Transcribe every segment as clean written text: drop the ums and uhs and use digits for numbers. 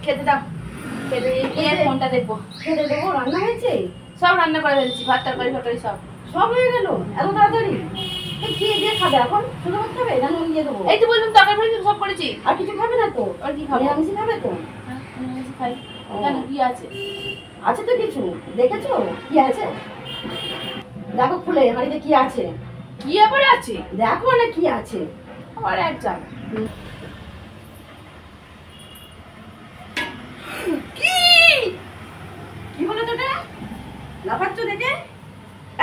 খেতে দাও, খেতে গিয়ে ফোনটা দেখবো। খেতে দেবো? রান্না হয়েছে? সব রান্না করে ফেলছি, ভাত তরকারি ফটরি সব। সব হয়ে গেল এত তাড়াতাড়ি? কি দিয়ে খাবে এখন? শুধু ভাত খাবে না নুন দিয়ে দেবো? এই তো বললাম তরকারি ফটরি সব করেছি। আর কিছু খাবে না তো? আর কি খাবো? নিরামিষ খাবে তো? হ্যাঁ নিরামিষ খাই। কেন কি আছে? আছে তো কিছু, দেখেছো কি আছে? দেখো খুলে হাঁড়িতে কি আছে। কি আবার আছে? দেখো না কি আছে। আবার এক জায়গা কি হলো তোটা? লাফাচ্ছ দেখে?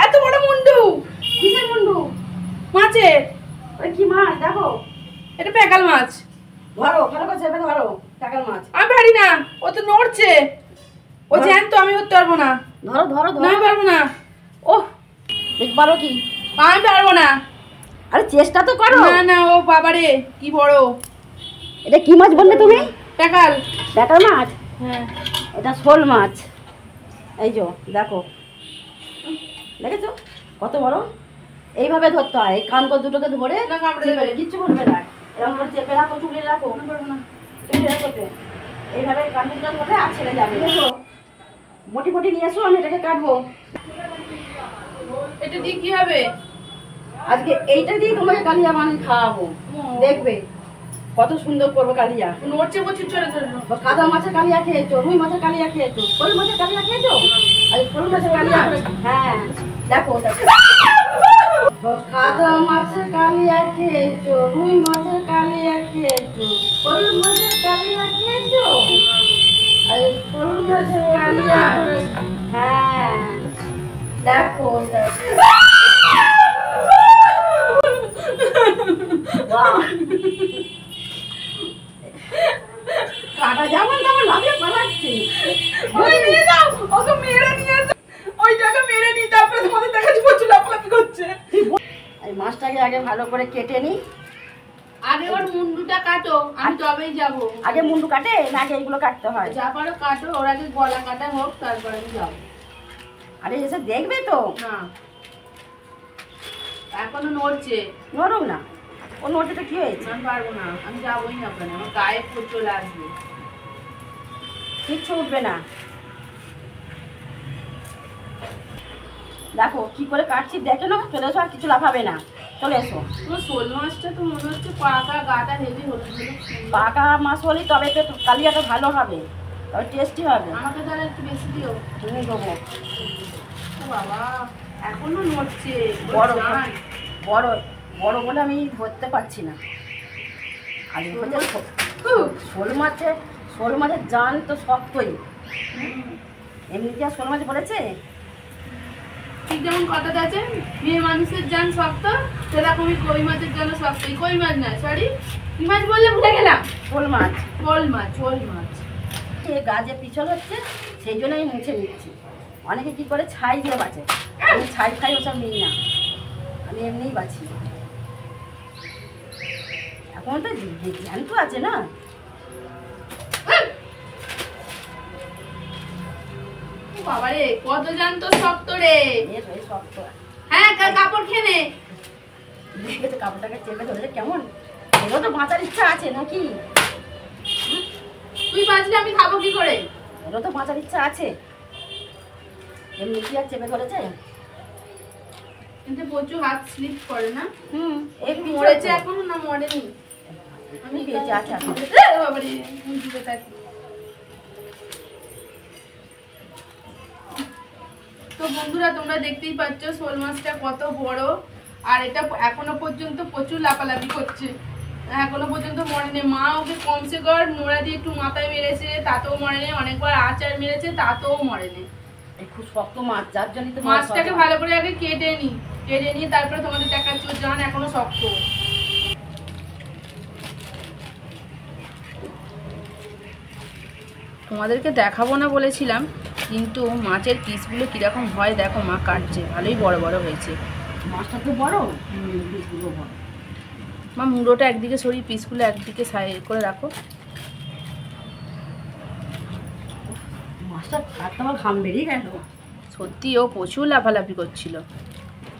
এত বড় মুন্ডু। কিসের মুন্ডু? মাছের। ওই কি মাছ দেখো? এটা প্যাকাল মাছ। ধরো ভালো করে চেপে ধরো টাকার মাছ। আমি পারি না, ও তো নড়ছে। ও জ্যান্ত, আমি ধরতে পারবো না। ধরো ধরো না ধরো। পারবো না। ও দেখতে পারো কি? আমি পারবো না। আরে চেষ্টা তো করো। না না, ও বাবারে কি বড়। এটা কি মাছ বললে তুমি? প্যাকাল। টাকার মাছ? হ্যাঁ এটা শোল মাছ। এই যে দেখো, দেখেছো কত বড়? এইভাবে ধরতে হয়, এই কান দুটোকে ধরে না কামড়ে দেবে। কিচ্ছু করবে না। এরকম করে চেপে রাখো, চুলে রাখো, চেপে রাখো তো। এইভাবে কান দুটো ধরে আর ছেড়ে যাবে। দেখো মোটি মোটি নিয়ে এসো, আমি এটাকে কাটবো। এটা দিয়ে কি হবে? আজকে এইটা দিয়ে তোমাকে কালিয়া বানিয়ে খাওয়াবো, দেখবে কত সুন্দর করবো কালিয়া। নড়ছে প্রচুর চলে চলে। কাদা মাছের কালিয়া খেয়েছো, রুই মাছের কালিয়া খেয়েছো, শোল মাছের কালিয়া খেয়েছো? আর শোল মাছের কালিয়া, হ্যাঁ দেখো দেখো। কাদা মাছের কালিয়া খেয়েছো, রুই মাছের কালিয়া খেয়েছো, শোল মাছের কালিয়া খেয়েছো? আর শোল মাছের কালিয়া, হ্যাঁ দেখো দেখো। বাহ, কাটা যেমন তেমন লাফিয়ে পালাচ্ছে। ওই নিয়ে যাও, ওকে মেরে নিয়ে যাও। ওইটাকে মেরে নিয়ে তারপরে তোমাদের দেখাচ্ছি প্রচুর লাফালাফি করছে। এই মাছটাকে আগে ভালো করে কেটে নি। আগে ওর মুন্ডুটা কাটো, আমি তবেই যাবো। আগে মুন্ডু কাটে না আগে এইগুলো কাটতে হয়? যা পারো কাটো, ওর আগে গলা কাটা হোক তারপরে আমি যাবো। আরে এসে দেখবে তো। না এখনো নড়ছে। নরম না, ও নড়তে তো কি হয়েছে? আমি পারবো না, আমি যাবোই না ওখানে, আমার গায়ে ফুট চলে আসবে। কিচ্ছু উঠবে না। দেখো কি করে কাটছি, দেখে না? চলে এসো, আর কিছু লাফাবে না, চলে এসো। তোমার শোল মাছটা তো মনে হচ্ছে পাকা, গাটা হেভি হলুদ হলুদ। পাকা মাছ হলেই তবে তো কালিয়াটা ভালো হবে, তবে টেস্টি হবে। আমাকে তাহলে একটু বেশি দিও। তুমি দেবো। ও বাবা এখনো নড়ছে। বড় জান। বড় বড় বলে আমি ধরতে পারছি না। আর শোল মাছের জান তো শক্তই, এমনিতে আর শোল মাছ বলেছে। ঠিক যেমন কথাটা আছে, মেয়ে মানুষের জান শক্ত, সেরকমই কই মাছের জান শক্ত। কই মাছ না, সরি কি মাছ বললে ভুলে গেলাম। শোল মাছ। শোল মাছ, শোল মাছ। সে গাছে পিছল হচ্ছে, সেই জন্য আমি মুছে নিচ্ছি। অনেকে কি করে ছাই দিয়ে বাঁচে, আমি ছাই খাই ওসব নিই না, আমি এমনিই বাছি। এখন তো জ্যান্ত আছে না। বাবারে কত জানতো শক্ত রে। শক্ত। হ্যাঁ কাপড় খেয়ে নে। দেখেছো কাপড়টাকে চেপে ধরেছে কেমন? এগুলো তো বাঁচার ইচ্ছা আছে নাকি? তুই বাঁচলে আমি খাবো কি করে? এগুলো তো বাঁচার ইচ্ছা আছে, এমনি কি আর চেপে ধরেছে? কিন্তু প্রচুর হাত স্লিপ করে না। এই মরেছে এখনো না মরেনি? আমি পেয়েছি, আচ্ছা বাবারে বুঝতে থাকি। তো বন্ধুরা তোমরা দেখতেই পাচ্ছ শোল মাছটা কত বড়, আর এটা এখনো পর্যন্ত প্রচুর লাফালাফি করছে, এখনো পর্যন্ত মরেনি। মা ওকে কমসে কম নোড়া দিয়ে একটু মাথায় মেরেছে, তাতেও মরেনি। অনেকবার আচার মেরেছে, তাতেও মরেনি। খুব শক্ত মাছ, যার জন্য তো মাছটাকে ভালো করে আগে কেটে নিই তারপরে তোমাদের দেখাচ্ছি। জান এখনো শক্ত। তোমাদেরকে দেখাবো না বলেছিলাম, কিন্তু মাছের পিসগুলো কিরকম হয় দেখো, মা কাটছে, ভালোই বড় বড় হয়েছে। মাছটা তো বড়, পিসগুলো বড়। মা মুড়োটা একদিকে সরিয়ে পিসগুলো একদিকে সাইড করে রাখো। মাছটা কাটতে আমার ঘাম বেরিয়ে গেল। সত্যি ও প্রচুর লাফালাফি করছিল।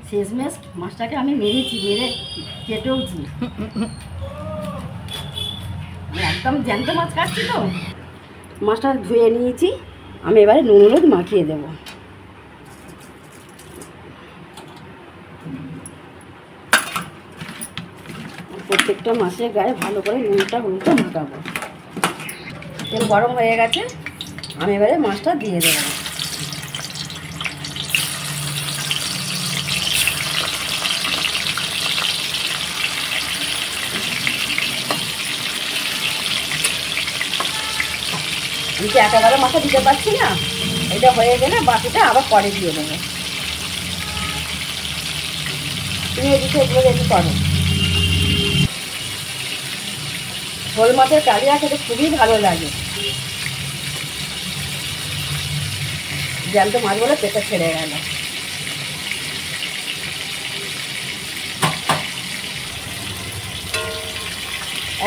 শেষমেশ মাছটাকে আমি মেরেছি, মেরে কেটেওছি। একদম জ্যান্ত মাছ কাটছি তো। মাছটা ধুয়ে নিয়েছি, আমি এবারে নুন হলুদ মাখিয়ে দেবো। প্রত্যেকটা মাছের গায়ে ভালো করে নুনটা হলুদটা মাখাবো। তেল গরম হয়ে গেছে, আমি এবারে মাছটা দিয়ে দেবো। আমি তো একেবারে মাথা দিতে পারছি না, এটা হয়ে গেলে বাকিটা আবার পরে দিয়ে দেবো। তুমি এদিকে এগুলো রেডি করো। শোল মাছের কালিয়া খেতে খুবই ভালো লাগে। জ্যান্ত মাছগুলো পেটে ছেড়ে গেল।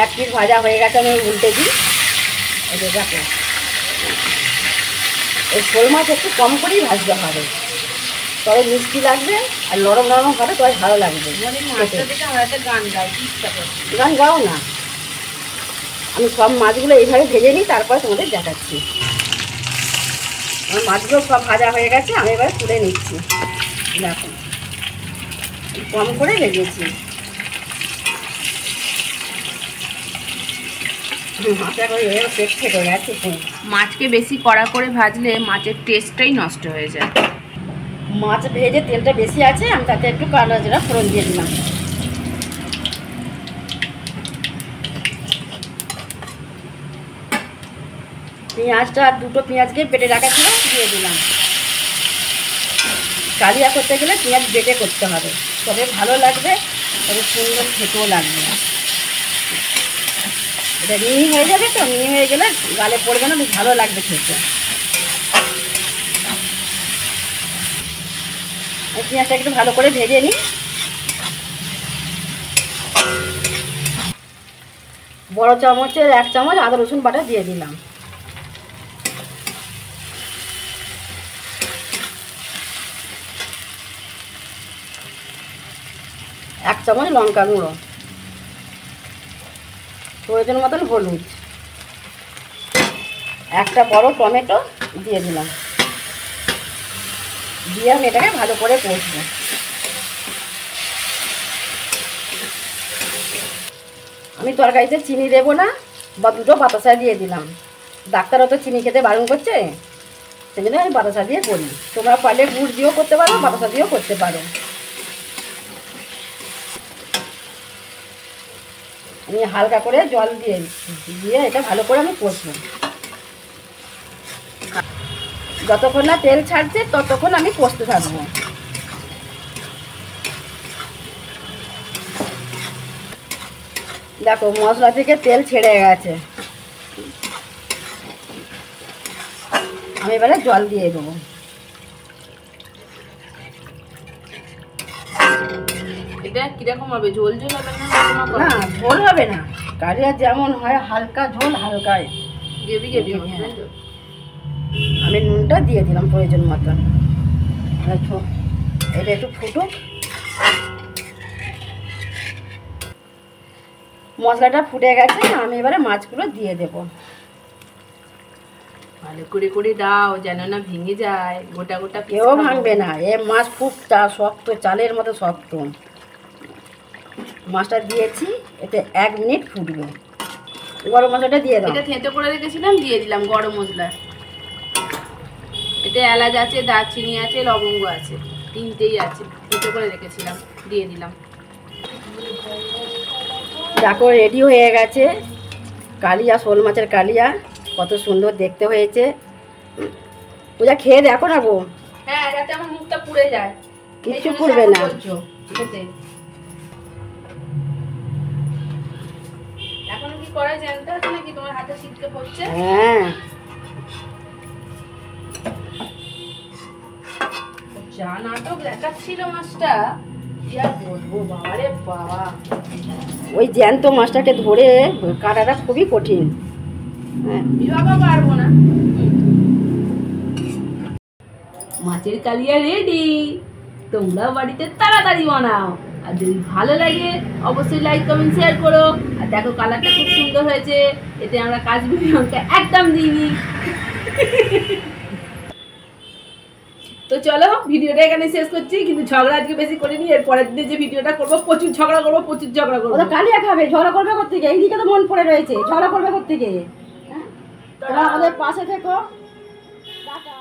এক পিস ভাজা হয়ে গেছে, আমি উল্টে দিই। এটা দেখো, এই শোল মাছ একটু কম করেই ভাজতে হবে, তবে মিষ্টি লাগবে আর নরম নরম হবে, তবে ভালো লাগবে। গান গাও না, আমি সব মাছগুলো এইভাবে ভেজে নিই, তারপরে তোমাদের দেখাচ্ছি। আমার মাছগুলো সব ভাজা হয়ে গেছে, আমি এবার তুলে নিচ্ছি। দেখো কম করে ভেজেছি। পেট ফেটে গেছে। মাছকে বেশি কড়া করে ভাজলে মাছের টেস্টটাই নষ্ট হয়ে যায়। মাছ ভেজে তেলটা বেশি আছে, আমি তাতে একটু কালো জিরা ফোড়ন দিয়ে দিলাম। পেঁয়াজটা দুটো পেঁয়াজকে বেটে রাখা ছিল, দিয়ে দিলাম। কালিয়া করতে গেলে পেঁয়াজ বেটে করতে হবে, তবে ভালো লাগবে, তবে সুন্দর খেতেও লাগবে। এটা মিহি হয়ে যাবে, তো মিহি হয়ে গেলে গালে পড়বে না, বেশ ভালো লাগবে খেতে। পেঁয়াজটা একটু ভালো করে ভেজে নিই। বড় চামচের 1 চামচ আদা রসুন বাটা দিয়ে দিলাম। এক চামচ লঙ্কা গুঁড়ো, প্রয়োজন মতন হলুদ, একটা বড় টমেটো দিয়ে দিলাম। দিয়ে আমি এটাকে ভালো করে কষবো। আমি তরকারিতে চিনি দেবো না, বা দুটো বাতাসা দিয়ে দিলাম। ডাক্তারও তো চিনি খেতে বারণ করছে, সেই জন্য আমি বাতাসা দিয়ে করি। তোমরা পারলে গুড় দিয়েও করতে পারো, বাতাসা দিয়েও করতে পারো। আমি হালকা করে জল দিয়ে দিয়ে এটা ভালো করে আমি কষবো। যতক্ষণ না তেল ছাড়ছে ততক্ষণ আমি কষতে থাকবো। দেখো মশলা থেকে তেল ছেড়ে গেছে, আমি এবারে জল দিয়ে দেবো। এটা কিরকম হবে, ঝোল ঝোল হবে না? না ঝোল হবে না, কালিয়া যেমন হয় হালকা ঝোল, হালকায় গ্রেভি গ্রেভি হবে। আমি নুনটা দিয়ে দিলাম প্রয়োজন মতন। এটা একটু ফুটুক, মশলাটা ফুটে গেছে, আমি এবারে মাছগুলো দিয়ে দেব। ভালো করে করে দাও যেন না ভেঙে যায়, গোটা গোটা কেউ ভাঙবে না, এ মাছ খুব শক্ত, চালের মতো শক্ত। মাছটা দিয়েছি, এতে 1 মিনিট ফুটবে। গরম মশলাটা দিয়ে দাও। এটা থেঁতো করে রেখেছিলাম, দিয়ে দিলাম গরম মশলা। এতে এলাচ আছে, দারচিনি আছে, লবঙ্গ আছে, 3টেই আছে, থেঁতো করে রেখেছিলাম, দিয়ে দিলাম। দেখো রেডি হয়ে গেছে কালিয়া, শোল মাছের কালিয়া। কত সুন্দর দেখতে হয়েছে। পূজা খেয়ে দেখো না গো। হ্যাঁ, যাতে আমার মুখটা পুড়ে যায়। কিচ্ছু পুড়বে না। এখন কি করা জানতে আছে নাকি তোমার হাতে শীতকে পড়ছে? হ্যাঁ, যা নাটক দেখাচ্ছিল মাছটা, কি আর বলবো বাবারে বাবা। ওই জ্যান্ত মাছটাকে ধরে কাটাটা খুবই কঠিন। হ্যাঁ, বাবা পারবো না। মাছের কালিয়া রেডি, তোমরা বাড়িতে তাড়াতাড়ি বানাও আর যদি ভালো লাগে অবশ্যই লাইক কমেন্ট শেয়ার করো। আর দেখো কালারটা খুব সুন্দর হয়েছে, এতে আমরা কাশ্মীরি লঙ্কা একদম দিইনি। তো চলো ভিডিওটা এখানে শেষ করছি, কিন্তু ঝগড়া আজকে বেশি করিনি। এর পরের দিনে যে ভিডিওটা করবো প্রচুর ঝগড়া করবো, প্রচুর ঝগড়া করবো। ওরা কালিয়া খাবে, ঝগড়া করবে কোত্থেকে? এইদিকে তো মন পড়ে রয়েছে, ঝগড়া করবে কোত্থেকে? তোমরা আমাদের পাশে থেকো। টাটা।